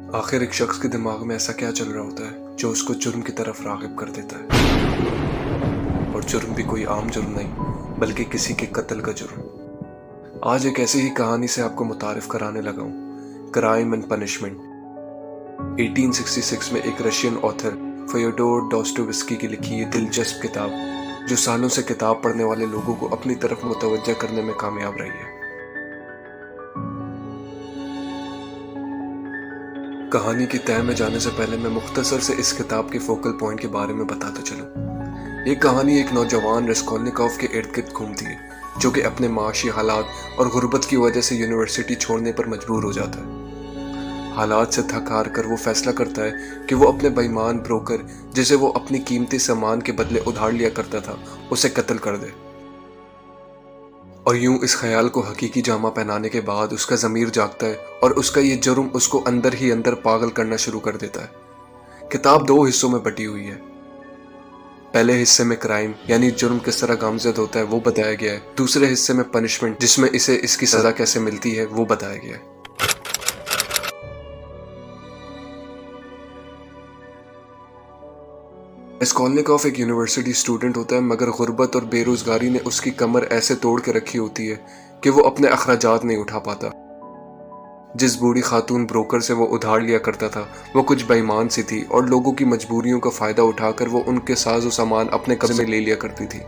आखिर एक शख्स के दिमाग में ऐसा क्या चल रहा होता है जो उसको जुर्म की तरफ राग़िब कर देता है। और जुर्म भी कोई आम जुर्म नहीं बल्कि किसी के कत्ल का जुर्म। आज एक ऐसी ही कहानी से आपको मुतारिफ कराने लगा हूँ, क्राइम एंड पनिशमेंट। 1866 में एक रशियन ऑथर फ्योडोर डॉस्टोवेस्की की लिखी ये दिलचस्प किताब, जो सालों से किताब पढ़ने वाले लोगों को अपनी तरफ मुतवज्जह करने में कामयाब रही है। कहानी की तह में जाने से पहले मैं मुख्तसर से इस किताब के फोकल पॉइंट के बारे में बताता चलूं। ये कहानी एक नौजवान रस्कोल्निकोव के इर्द गिर्द घूमती है, जो कि अपने माशी हालात और गुर्बत की वजह से यूनिवर्सिटी छोड़ने पर मजबूर हो जाता है। हालात से थक हार कर वो फैसला करता है कि वो अपने बेईमान ब्रोकर, जिसे वो अपनी कीमती सामान के बदले उधार लिया करता था, उसे कत्ल कर दे। और यूं इस ख्याल को हकीकी जामा पहनाने के बाद उसका ज़मीर जागता है और उसका ये जुर्म उसको अंदर ही अंदर पागल करना शुरू कर देता है। किताब 2 हिस्सों में बटी हुई है। पहले हिस्से में क्राइम यानी जुर्म किस तरह गामजद होता है वो बताया गया है। दूसरे हिस्से में पनिशमेंट, जिसमें इसे इसकी सज़ा कैसे मिलती है वो बताया गया है। रस्कोल्निकोव एक यूनिवर्सिटी स्टूडेंट होता है, मगर गुर्बत और बेरोजगारी ने उसकी कमर ऐसे तोड़ के रखी होती है कि वो अपने अखराजात नहीं उठा पाता। जिस बूढ़ी खातून ब्रोकर से वो उधार लिया करता था वो कुछ बेईमान सी थी और लोगों की मजबूरियों का फ़ायदा उठाकर वो उनके साजो सामान अपने कब्जे में ले लिया करती थी।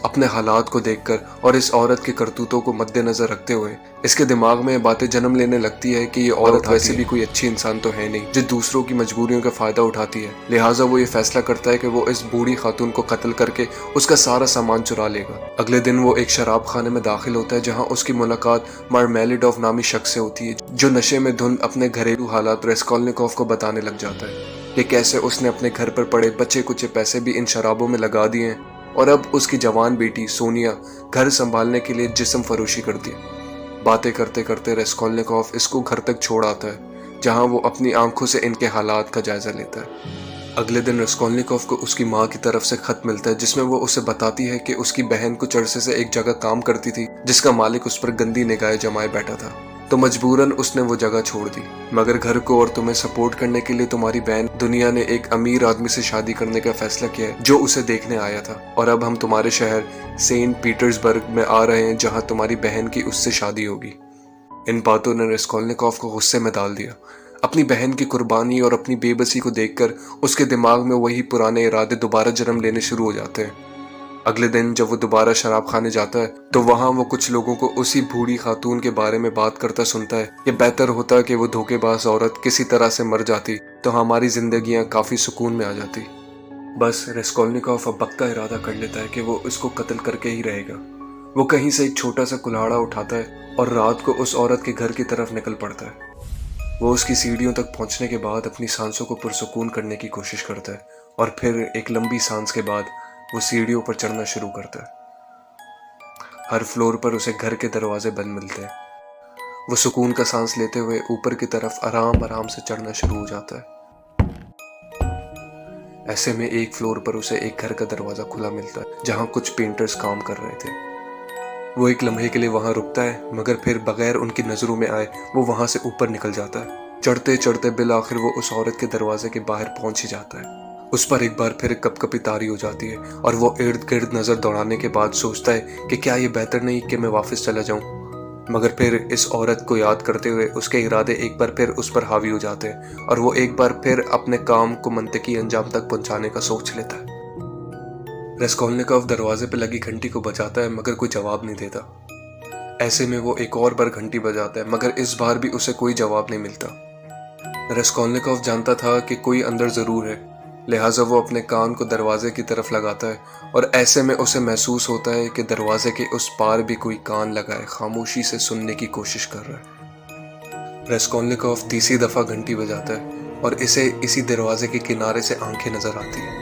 अपने हालात को देखकर और इस औरत के करतूतों को मद्देनजर रखते हुए इसके दिमाग में बातें जन्म लेने लगती है कि ये औरत वैसे भी कोई अच्छी इंसान तो है नहीं जो दूसरों की मजबूरियों का फायदा उठाती है। लिहाजा वो ये फैसला करता है कि वो इस बूढ़ी खातून को कत्ल करके उसका सारा सामान चुरा लेगा। अगले दिन वो एक शराब खाने में दाखिल होता है, जहाँ उसकी मुलाकात मार्मेलिडोव नामी शख्स से होती है, जो नशे में धुंध अपने घरेलू हालात रस्कोल्निकोव को बताने लग जाता है कि कैसे उसने अपने घर पर पड़े बचे कुचे पैसे भी इन शराबों में लगा दिए हैं और अब उसकी जवान बेटी सोनिया घर संभालने के लिए जिस्म फरोशी करती है। बातें करते करते रस्कोल्निकोव इसको घर तक छोड़ आता है, जहां वो अपनी आंखों से इनके हालात का जायजा लेता है। अगले दिन रस्कोल्निकोव को उसकी माँ की तरफ से खत मिलता है, जिसमें वो उसे बताती है कि उसकी बहन कुछ अरसे से एक जगह काम करती थी जिसका मालिक उस पर गंदी निगाहें जमाए बैठा था, तो मजबूरन उसने वो जगह छोड़ दी। मगर घर को और तुम्हें सपोर्ट करने के लिए तुम्हारी बहन दुनिया ने एक अमीर आदमी से शादी करने का फैसला किया है जो उसे देखने आया था, और अब हम तुम्हारे शहर सेंट पीटर्सबर्ग में आ रहे हैं जहां तुम्हारी बहन की उससे शादी होगी। इन बातों ने रस्कोल्निकोव को गुस्से में डाल दिया। अपनी बहन की कुर्बानी और अपनी बेबसी को देखकर उसके दिमाग में वही पुराने इरादे दोबारा जन्म लेने शुरू हो जाते हैं। अगले दिन जब वो दोबारा शराब खाने जाता है तो वहाँ वो कुछ लोगों को उसी बूढ़ी खातून के बारे में बात करता सुनता है। ये बेहतर होता कि वो धोखेबाज औरत किसी तरह से मर जाती तो हमारी जिंदगियां काफी सुकून में आ जाती। बस रस्कोल्निकोव अब पक्का इरादा कर लेता है कि वो इसको कत्ल करके ही रहेगा। वो कहीं से एक छोटा सा कुल्हाड़ा उठाता है और रात को उस औरत के घर की तरफ निकल पड़ता है। वो उसकी सीढ़ियों तक पहुंचने के बाद अपनी सांसों को पुरसुकून करने की कोशिश करता है और फिर एक लंबी सांस के बाद वो सीढ़ियों पर चढ़ना शुरू करता है। हर फ्लोर पर उसे घर के दरवाजे बंद मिलते हैं। वो सुकून का सांस लेते हुए ऊपर की तरफ आराम आराम से चढ़ना शुरू हो जाता है। ऐसे में एक फ्लोर पर उसे एक घर का दरवाजा खुला मिलता है जहां कुछ पेंटर्स काम कर रहे थे। वो एक लम्हे के लिए वहां रुकता है, मगर फिर बगैर उनकी नजरों में आए वो वहां से ऊपर निकल जाता है। चढ़ते चढ़ते बिल आखिर वो उस औरत के दरवाजे के बाहर पहुंच ही जाता है। उस पर एक बार फिर कपकपी तारी हो जाती है और वो इर्द गिर्द नजर दौड़ाने के बाद सोचता है कि क्या ये बेहतर नहीं कि मैं वापस चला जाऊं। मगर फिर इस औरत को याद करते हुए उसके इरादे एक बार फिर उस पर हावी हो जाते हैं और वो एक बार फिर अपने काम को मंतकी अंजाम तक पहुंचाने का सोच लेता है। रस्कोल्निकोव दरवाजे पर लगी घंटी को बजाता है, मगर कोई जवाब नहीं देता। ऐसे में वो एक और बार घंटी बजाता है, मगर इस बार भी उसे कोई जवाब नहीं मिलता। रस्कोल्निकोव जानता था कि कोई अंदर जरूर है, लिहाजा वो अपने कान को दरवाजे की तरफ लगाता है और ऐसे में उसे महसूस होता है कि दरवाजे के उस पार भी कोई कान लगाए खामोशी से सुनने की कोशिश कर रहा है। रस्कोल्निकोव तीसरी दफा घंटी बजाता है और इसे इसी दरवाजे के किनारे से आंखें नजर आती हैं।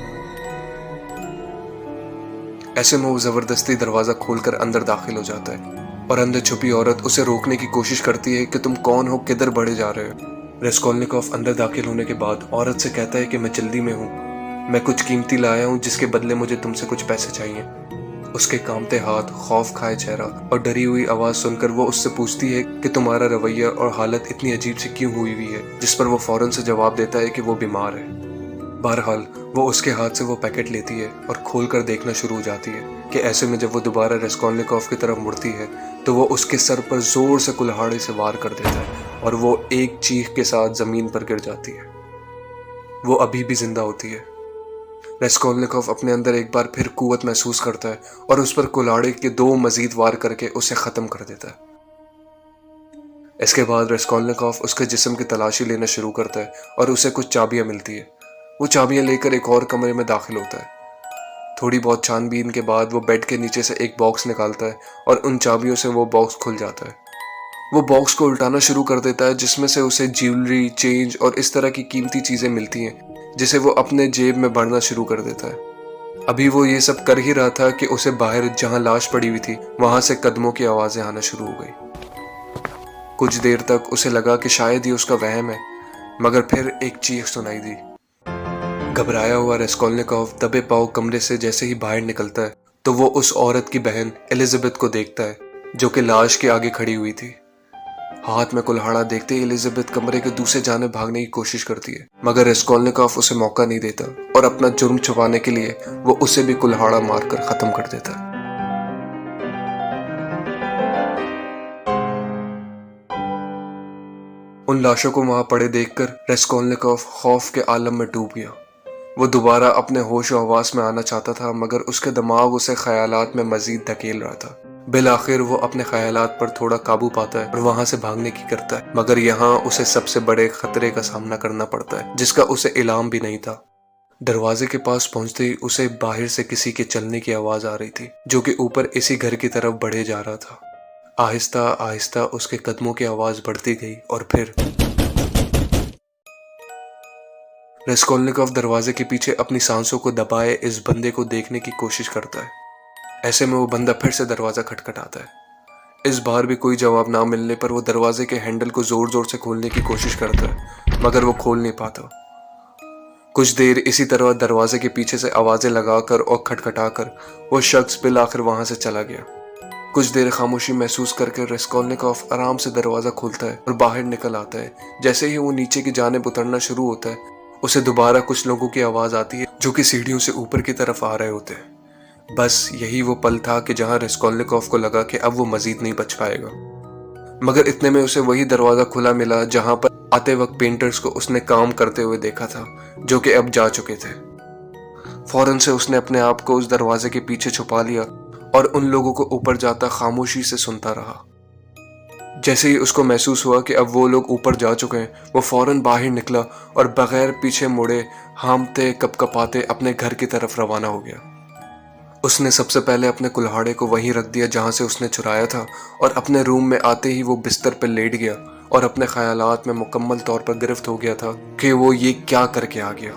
ऐसे में वो जबरदस्ती दरवाजा खोलकर अंदर दाखिल हो जाता है और अंदर छुपी औरत उसे रोकने की कोशिश करती है कि तुम कौन हो, किधर बढ़े जा रहे हो। रस्कोल्निकोव अंदर दाखिल होने के बाद औरत से कहता है कि मैं जल्दी में हूँ, मैं कुछ कीमती लाया हूँ जिसके बदले मुझे तुमसे कुछ पैसे चाहिए। اس کے کانپتے ہاتھ، خوف کھائے چہرہ اور ڈری ہوئی آواز سن کر وہ اس سے پوچھتی ہے کہ تمہارا رویہ اور حالت اتنی عجیب سی کیوں ہوئی ہے، جس پر وہ فوراً سے جواب دیتا ہے کہ وہ بیمار ہے۔ بہرحال وہ اس کے ہاتھ سے وہ پیکٹ لیتی ہے اور کھول کر دیکھنا شروع ہو جاتی ہے کہ ایسے میں جب وہ دوبارہ راسکولنیکوف کی طرف مڑتی ہے تو وہ اس کے سر پر زور سے کلہاڑی سے وار کر دیتا ہے اور وہ ایک چیخ کے ساتھ زمین پر گر جاتی ہے۔ وہ ابھی بھی زندہ ہوتی ہے۔ راسکولنیکوف اپنے اندر ایک بار پھر قوت محسوس کرتا ہے اور اس پر کلاڑے کے 2 مزید وار کر کے اسے ختم کر دیتا ہے۔ اس کے بعد راسکولنیکوف اس کے جسم کی تلاشی لینا شروع کرتا ہے اور اسے کچھ چابیاں ملتی ہے۔ وہ چابیاں لے کر ایک اور کمرے میں داخل ہوتا ہے۔ تھوڑی بہت چھان بین کے بعد وہ بیڈ کے نیچے سے ایک باکس نکالتا ہے اور ان چابیوں سے وہ باکس کھل جاتا ہے۔ وہ باکس کو الٹانا شروع کر دیتا ہے جس میں سے اسے جیولری، چینج اور اس طرح کی قیمتی چیزیں ملتی ہیں جسے وہ اپنے جیب میں بھرنا شروع کر دیتا ہے۔ ابھی وہ یہ سب کر ہی رہا تھا کہ اسے باہر جہاں لاش پڑی ہوئی تھی وہاں سے قدموں کی آوازیں آنا شروع ہو گئی۔ کچھ دیر تک اسے لگا کہ شاید ہی اس کا وہم ہے، مگر پھر ایک چیخ سنائی دی۔ گھبرایا ہوا راسکولنیکوف دبے پاؤں کمرے سے جیسے ہی باہر نکلتا ہے تو وہ اس عورت کی بہن الزبتھ کو دیکھتا ہے جو کہ لاش کے آگے کھڑی ہوئی تھی۔ ہاتھ میں کلہاڑا دیکھتے ہی الزبتھ کمرے کے دوسرے جانب بھاگنے کی کوشش کرتی ہے، مگر راسکولنیکوف اسے موقع نہیں دیتا اور اپنا جرم چھپانے کے لیے وہ اسے بھی کلہاڑا مار کر ختم کر دیتا ہے۔ ان لاشوں کو وہاں پڑے دیکھ کر راسکولنیکوف خوف کے عالم میں ڈوب گیا۔ وہ دوبارہ اپنے ہوش و حواس میں آنا چاہتا تھا مگر اس کے دماغ اسے خیالات میں مزید دھکیل رہا تھا۔ بالآخر وہ اپنے خیالات پر تھوڑا قابو پاتا ہے اور وہاں سے بھاگنے کی کرتا ہے، مگر یہاں اسے سب سے بڑے خطرے کا سامنا کرنا پڑتا ہے جس کا اسے علم بھی نہیں تھا۔ دروازے کے پاس پہنچتے ہی اسے باہر سے کسی کے چلنے کی آواز آ رہی تھی جو کہ اوپر اسی گھر کی طرف بڑھے جا رہا تھا۔ آہستہ آہستہ اس کے قدموں کی آواز بڑھتی گئی اور پھر راسکولنیکوف دروازے کے پیچھے اپنی سانسوں کو دبائے اس بندے کو دیکھنے کی کوشش کرتا ہے۔ ایسے میں وہ بندہ پھر سے دروازہ کھٹکھٹاتا ہے۔ اس بار بھی کوئی جواب نہ ملنے پر وہ دروازے کے ہینڈل کو زور زور سے کھولنے کی کوشش کرتا ہے مگر وہ کھول نہیں پاتا۔ کچھ دیر اسی طرح دروازے کے پیچھے سے آوازیں لگا کر اور کھٹکھٹا کر وہ شخص بالآخر وہاں سے چلا گیا۔ کچھ دیر خاموشی محسوس کر کے راسکولنیکوف آرام سے دروازہ کھولتا ہے اور باہر نکل آتا ہے۔ جیسے ہی وہ نیچے کی جانب اترنا شروع ہوتا ہے اسے دوبارہ کچھ لوگوں کی آواز آتی ہے جو کہ سیڑھیوں سے اوپر کی طرف آ رہے ہوتے ہیں۔ بس یہی وہ پل تھا کہ جہاں راسکولنیکوف کو لگا کہ اب وہ مزید نہیں بچ پائے گا، مگر اتنے میں اسے وہی دروازہ کھلا ملا جہاں پر آتے وقت پینٹرز کو اس نے کام کرتے ہوئے دیکھا تھا جو کہ اب جا چکے تھے۔ فوراً سے اس نے اپنے آپ کو اس دروازے کے پیچھے چھپا لیا اور ان لوگوں کو اوپر جاتا خاموشی سے سنتا رہا۔ جیسے ہی اس کو محسوس ہوا کہ اب وہ لوگ اوپر جا چکے ہیں وہ فوراً باہر نکلا اور بغیر پیچھے مڑے ہامتے کپکپاتے اپنے گھر کی طرف روانہ ہو گیا۔ اس نے سب سے پہلے اپنے کلہاڑے کو وہیں رکھ دیا جہاں سے اس نے چرایا تھا اور اپنے روم میں آتے ہی وہ بستر پہ لیٹ گیا اور اپنے خیالات میں مکمل طور پر گرفت ہو گیا تھا کہ وہ یہ کیا کر کے آ گیا۔